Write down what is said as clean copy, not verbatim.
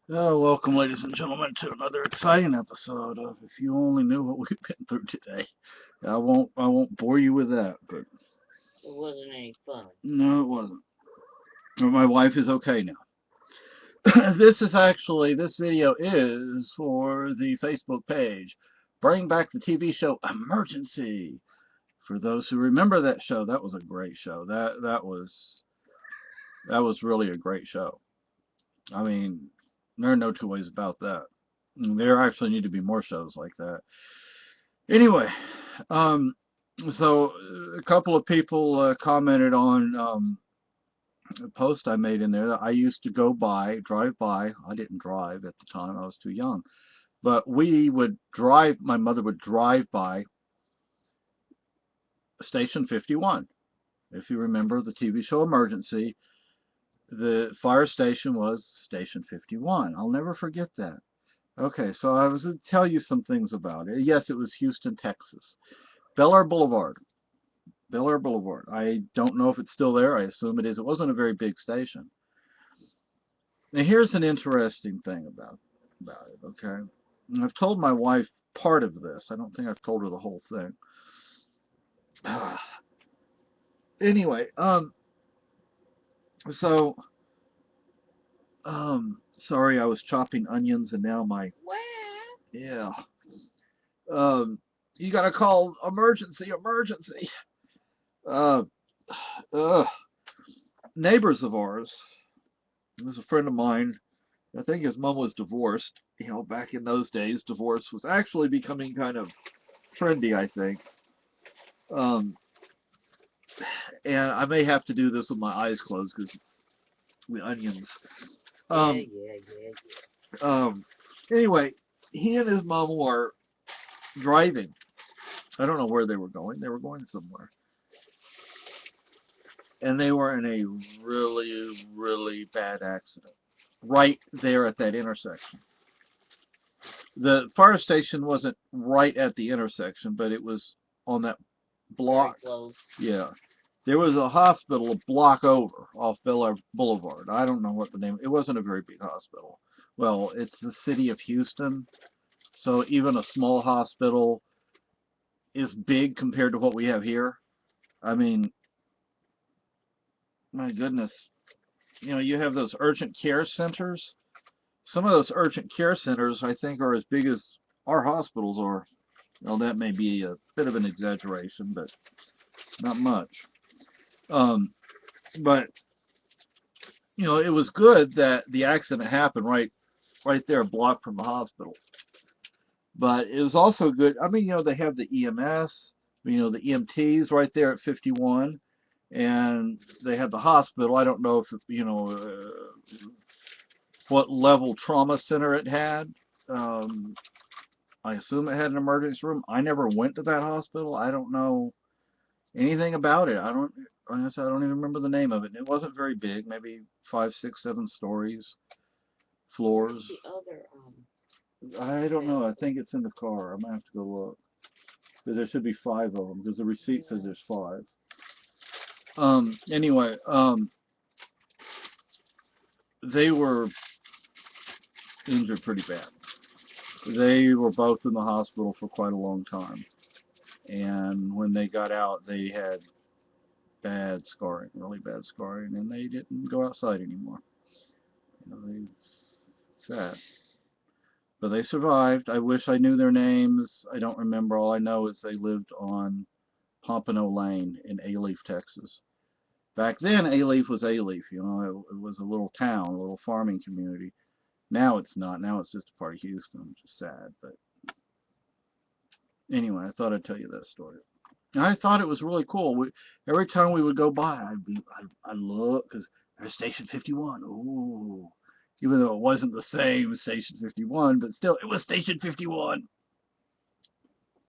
Welcome, ladies and gentlemen, to another exciting episode of If You Only Knew What We've Been Through Today. I won't bore you with that, but It wasn't any fun. no, it wasn't. But my wife is okay now. This video is for the Facebook page. Bring back the TV show Emergency. For those who remember that show, that was a great show. That was really a great show. I mean, there are no two ways about that. There actually need to be more shows like that. Anyway, um, so a couple of people commented on a post I made in there that I used to drive by. I didn't drive at the time; I was too young. But we would drive. My mother would drive by Station 51. If you remember the TV show Emergency, the fire station was Station 51. I'll never forget that. Okay, so I was going to tell you some things about it. Yes, it was Houston, Texas. Bel Air Boulevard. Bel Air Boulevard. I don't know if it's still there. I assume it is. It wasn't a very big station. Now here's an interesting thing about it. Okay, and I've told my wife part of this. I don't think I've told her the whole thing. Anyway, so sorry, I was chopping onions and now my What? yeah. Um, you gotta call emergency, emergency. Uh, uh, Neighbors of ours. There's a friend of mine. I think his mom was divorced. Back in those days, divorce was actually becoming kind of trendy, I think. Um, and I may have to do this with my eyes closed because the onions. Yeah, Um, yeah, yeah, yeah. um, anyway, he and his mom were driving. I don't know where they were going. They were going somewhere. And they were in a really, really bad accident right there at that intersection. The fire station wasn't right at the intersection, but it was on that Very block. close. Yeah. There was a hospital a block over off Bel Air Boulevard. I don't know what the name. It wasn't a very big hospital. Well, it's the city of Houston, so even a small hospital is big compared to what we have here. I mean, my goodness. You have those urgent care centers. Some of those urgent care centers, I think, are as big as our hospitals are. Well, that may be a bit of an exaggeration, but not much. Um, but it was good that the accident happened right there, a block from the hospital. But it was also good. I mean, they have the EMS, the EMTs right there at 51, and they have the hospital. I don't know if what level trauma center it had. Um, I assume it had an emergency room. I never went to that hospital. I don't know anything about it. Honestly, I don't even remember the name of it. It wasn't very big, maybe 5, 6, 7 stories, floors. What's the other I don't know. I medicine? think it's in the car. I might have to go look. Because there should be 5 of them, because the receipt says Yeah. there's 5. Anyway, they were injured pretty bad. They were both in the hospital for quite a long time. And when they got out, they had bad scarring, really bad scarring, and they didn't go outside anymore. They sad. But they survived. I wish I knew their names. I don't remember. All I know is they lived on Pompano Lane in Alief, Texas. Back then, Alief was Alief. It was a little town, a little farming community. Now it's not. Now it's just a part of Houston, which is sad. But anyway, I thought I'd tell you that story. And I thought it was really cool. Every time we would go by, I'd look because there's Station 51. Ooh, even though it wasn't the same as Station 51, but still, it was Station 51.